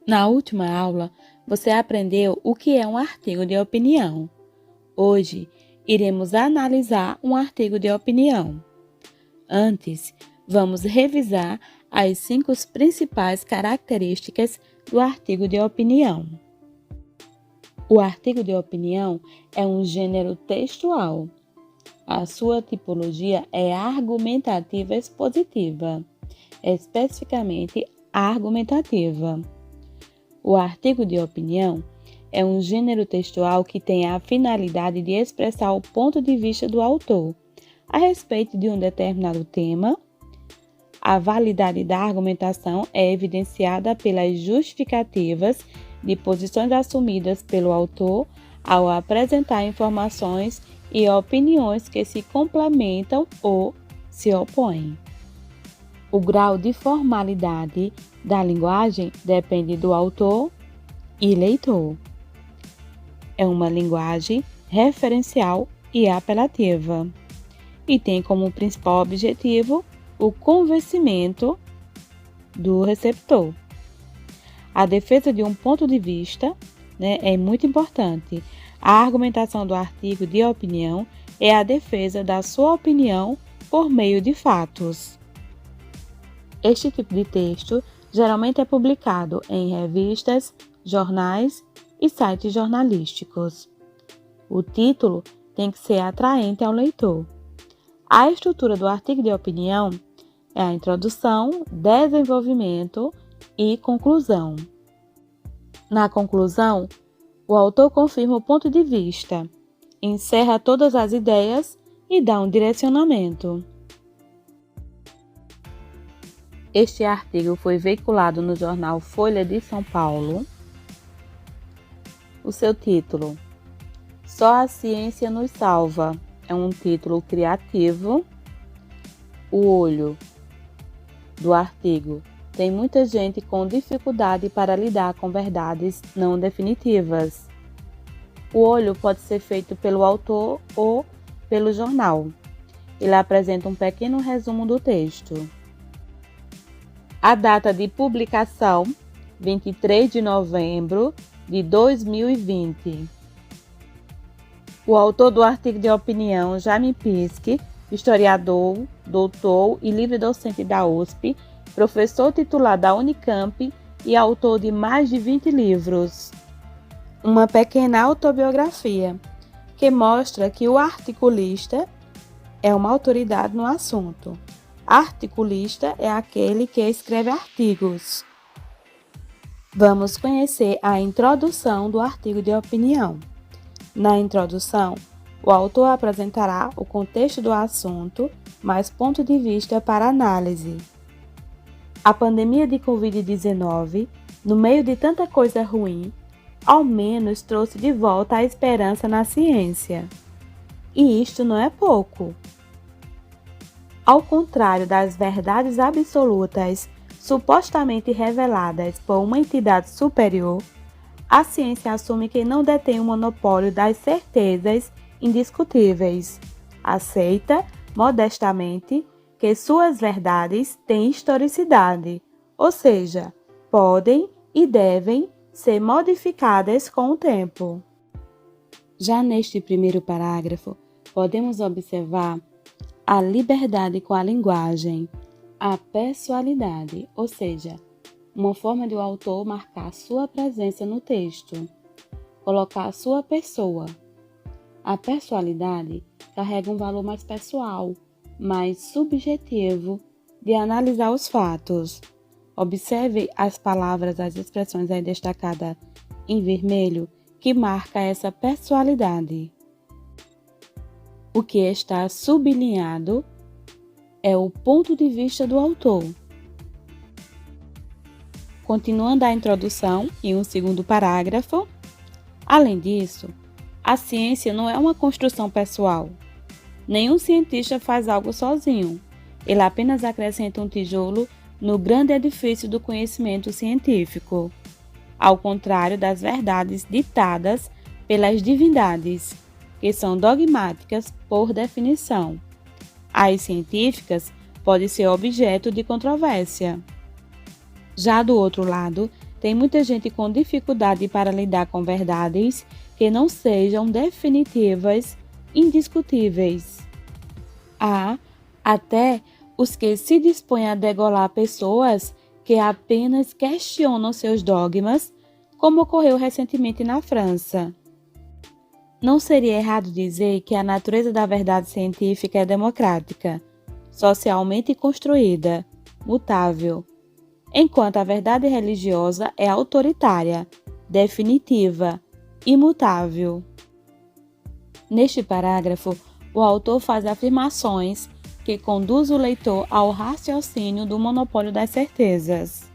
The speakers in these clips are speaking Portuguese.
Na última aula, você aprendeu o que é um artigo de opinião. Hoje, iremos analisar um artigo de opinião. Antes, vamos revisar as 5 principais características do artigo de opinião. O artigo de opinião é um gênero textual. A sua tipologia é argumentativa expositiva, especificamente argumentativa. O artigo de opinião é um gênero textual que tem a finalidade de expressar o ponto de vista do autor a respeito de um determinado tema. A validade da argumentação é evidenciada pelas justificativas de posições assumidas pelo autor ao apresentar informações e opiniões que se complementam ou se opõem. O grau de formalidade da linguagem depende do autor e leitor. É uma linguagem referencial e apelativa e tem como principal objetivo o convencimento do receptor. A defesa de um ponto de vista, é muito importante. A argumentação do artigo de opinião é a defesa da sua opinião por meio de fatos. Este tipo de texto geralmente é publicado em revistas, jornais e sites jornalísticos. O título tem que ser atraente ao leitor. A estrutura do artigo de opinião é a introdução, desenvolvimento e conclusão. Na conclusão, o autor confirma o ponto de vista, encerra todas as ideias e dá um direcionamento. Este artigo foi veiculado no jornal Folha de São Paulo. O seu título: Só a ciência nos salva. É um título criativo. O olho do artigo: tem muita gente com dificuldade para lidar com verdades não definitivas. O olho pode ser feito pelo autor ou pelo jornal. Ele apresenta um pequeno resumo do texto. A data de publicação: 23 de novembro de 2020. O autor do artigo de opinião, Jaime Piske, historiador, doutor e livre-docente da USP, professor titular da Unicamp e autor de mais de 20 livros. Uma pequena autobiografia que mostra que o articulista é uma autoridade no assunto. Articulista é aquele que escreve artigos. Vamos conhecer a introdução do artigo de opinião. Na introdução, o autor apresentará o contexto do assunto, mais ponto de vista para análise. A pandemia de Covid-19, no meio de tanta coisa ruim, ao menos trouxe de volta a esperança na ciência. E isto não é pouco. Ao contrário das verdades absolutas supostamente reveladas por uma entidade superior, a ciência assume que não detém o monopólio das certezas indiscutíveis. Aceita, modestamente, que suas verdades têm historicidade, ou seja, podem e devem ser modificadas com o tempo. Já neste primeiro parágrafo, podemos observar a liberdade com a linguagem, a pessoalidade, ou seja, uma forma de o autor marcar sua presença no texto, colocar sua pessoa. A pessoalidade carrega um valor mais pessoal, mais subjetivo de analisar os fatos. Observe as palavras, as expressões aí destacadas em vermelho, que marca essa pessoalidade. O que está sublinhado é o ponto de vista do autor. Continuando a introdução em um segundo parágrafo, além disso, a ciência não é uma construção pessoal. Nenhum cientista faz algo sozinho. Ele apenas acrescenta um tijolo no grande edifício do conhecimento científico, ao contrário das verdades ditadas pelas divindades, que são dogmáticas por definição. As científicas podem ser objeto de controvérsia. Já do outro lado, tem muita gente com dificuldade para lidar com verdades que não sejam definitivas, indiscutíveis. Há até os que se dispõem a degolar pessoas que apenas questionam seus dogmas, como ocorreu recentemente na França. Não seria errado dizer que a natureza da verdade científica é democrática, socialmente construída, mutável, enquanto a verdade religiosa é autoritária, definitiva, imutável. Neste parágrafo, o autor faz afirmações que conduzem o leitor ao raciocínio do monopólio das certezas.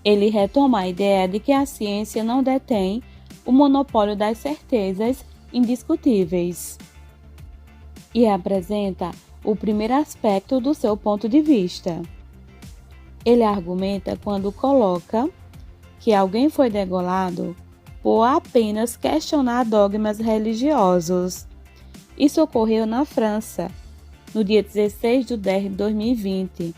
Ele retoma a ideia de que a ciência não detém o monopólio das certezas indiscutíveis e apresenta o primeiro aspecto do seu ponto de vista. Ele argumenta quando coloca que alguém foi degolado por apenas questionar dogmas religiosos. Isso ocorreu na França, no dia 16 de 10 de 2020.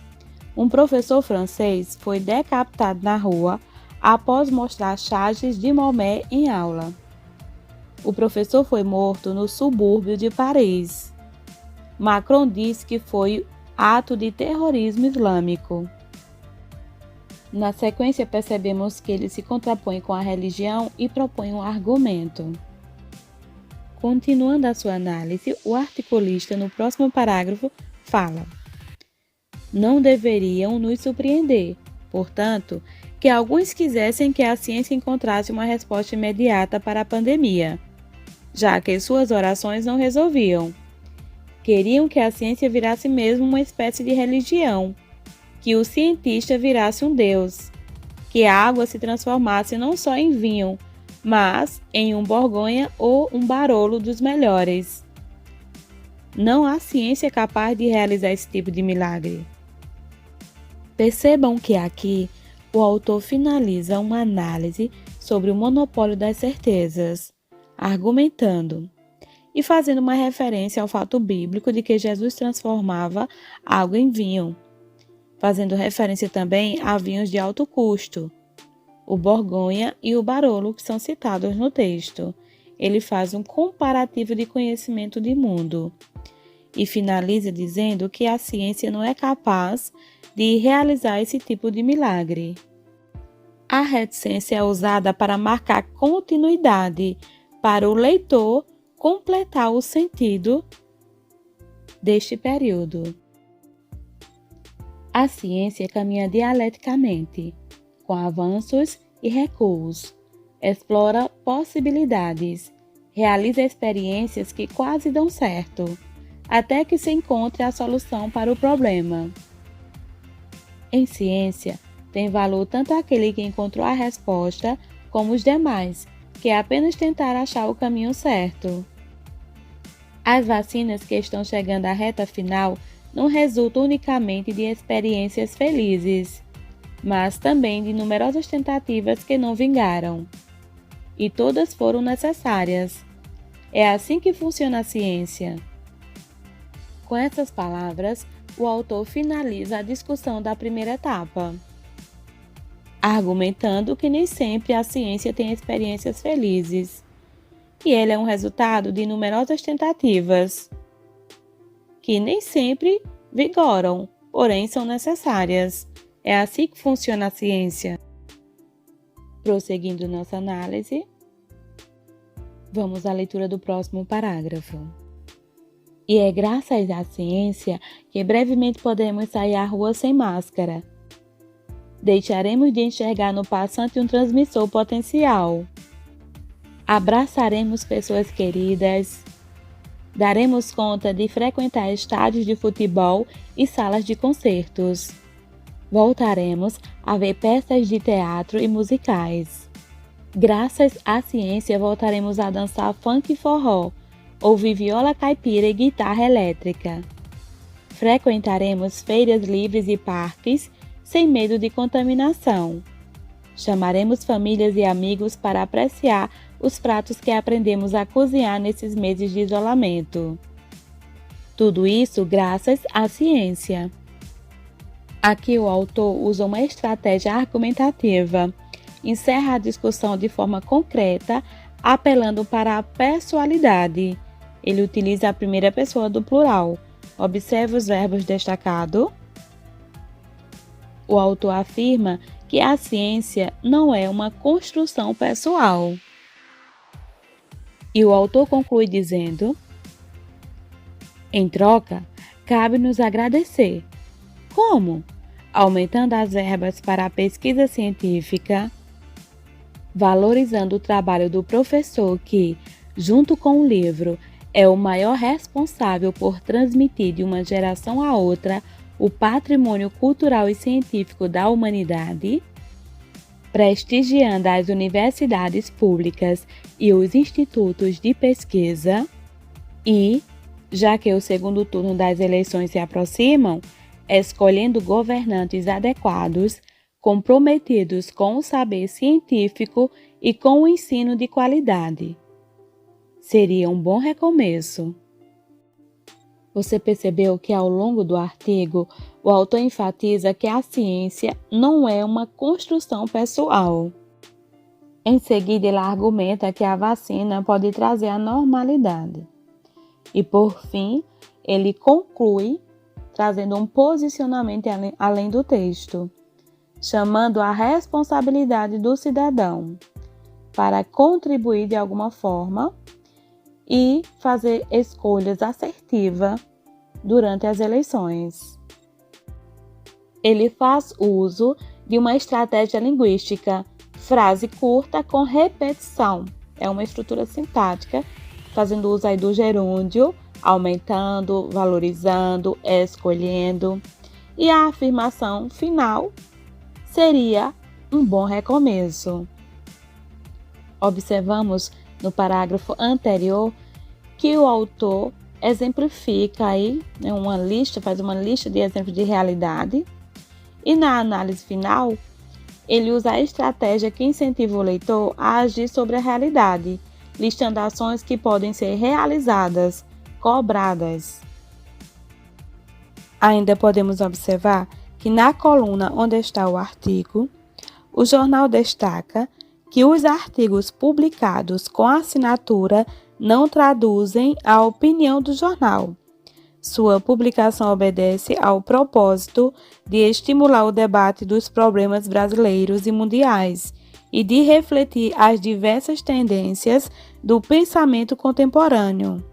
Um professor francês foi decapitado na rua após mostrar charges de Maomé em aula. O professor foi morto no subúrbio de Paris. Macron disse que foi ato de terrorismo islâmico. Na sequência, percebemos que ele se contrapõe com a religião e propõe um argumento. Continuando a sua análise, o articulista, no próximo parágrafo, fala: não deveriam nos surpreender, portanto, que alguns quisessem que a ciência encontrasse uma resposta imediata para a pandemia, já que suas orações não resolviam. Queriam que a ciência virasse mesmo uma espécie de religião, que o cientista virasse um deus, que a água se transformasse não só em vinho, mas em um Borgonha ou um Barolo dos melhores. Não há ciência capaz de realizar esse tipo de milagre. Percebam que aqui o autor finaliza uma análise sobre o monopólio das certezas, argumentando e fazendo uma referência ao fato bíblico de que Jesus transformava água em vinho, fazendo referência também a vinhos de alto custo, o Borgonha e o Barolo, que são citados no texto. Ele faz um comparativo de conhecimento de mundo e finaliza dizendo que a ciência não é capaz de realizar esse tipo de milagre. A reticência é usada para marcar continuidade, para o leitor completar o sentido deste período. A ciência caminha dialeticamente, com avanços e recuos, explora possibilidades, realiza experiências que quase dão certo, até que se encontre a solução para o problema. Em ciência, tem valor tanto aquele que encontrou a resposta, como os demais, que apenas tentaram achar o caminho certo. As vacinas que estão chegando à reta final não resultam unicamente de experiências felizes, mas também de numerosas tentativas que não vingaram. E todas foram necessárias. É assim que funciona a ciência. Com essas palavras, o autor finaliza a discussão da primeira etapa, argumentando que nem sempre a ciência tem experiências felizes, e ele é um resultado de numerosas tentativas, que nem sempre vigoram, porém são necessárias. É assim que funciona a ciência. Prosseguindo nossa análise, vamos à leitura do próximo parágrafo. E é graças à ciência que brevemente podemos sair à rua sem máscara. Deixaremos de enxergar no passante um transmissor potencial. Abraçaremos pessoas queridas. Daremos conta de frequentar estádios de futebol e salas de concertos. Voltaremos a ver peças de teatro e musicais. Graças à ciência voltaremos a dançar funk e forró, ouvir viola caipira e guitarra elétrica. Frequentaremos feiras livres e parques sem medo de contaminação. Chamaremos famílias e amigos para apreciar os pratos que aprendemos a cozinhar nesses meses de isolamento. Tudo isso graças à ciência. Aqui o autor usa uma estratégia argumentativa, encerra a discussão de forma concreta, apelando para a pessoalidade. Ele utiliza a primeira pessoa do plural. Observe os verbos destacados. O autor afirma que a ciência não é uma construção pessoal. E o autor conclui dizendo: em troca, cabe-nos agradecer. Como? Aumentando as verbas para a pesquisa científica, valorizando o trabalho do professor que, junto com o livro, é o maior responsável por transmitir de uma geração a outra o patrimônio cultural e científico da humanidade, prestigiando as universidades públicas e os institutos de pesquisa e, já que o segundo turno das eleições se aproximam, escolhendo governantes adequados, comprometidos com o saber científico e com o ensino de qualidade. Seria um bom recomeço. Você percebeu que ao longo do artigo, o autor enfatiza que a ciência não é uma construção pessoal. Em seguida, ele argumenta que a vacina pode trazer a normalidade. E, por fim, ele conclui trazendo um posicionamento além do texto, chamando a responsabilidade do cidadão para contribuir de alguma forma e fazer escolhas assertivas durante as eleições. Ele faz uso de uma estratégia linguística, frase curta com repetição. É uma estrutura sintática, fazendo uso aí do gerúndio, aumentando, valorizando, escolhendo. E a afirmação final seria um bom recomeço. Observamos no parágrafo anterior que o autor exemplifica aí, faz uma lista de exemplos de realidade, e na análise final ele usa a estratégia que incentiva o leitor a agir sobre a realidade, listando ações que podem ser realizadas, cobradas. Ainda podemos observar que na coluna onde está o artigo, o jornal destaca que os artigos publicados com assinatura não traduzem a opinião do jornal. Sua publicação obedece ao propósito de estimular o debate dos problemas brasileiros e mundiais e de refletir as diversas tendências do pensamento contemporâneo.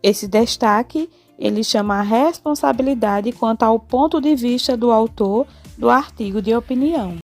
Esse destaque ele chama a responsabilidade quanto ao ponto de vista do autor do artigo de opinião.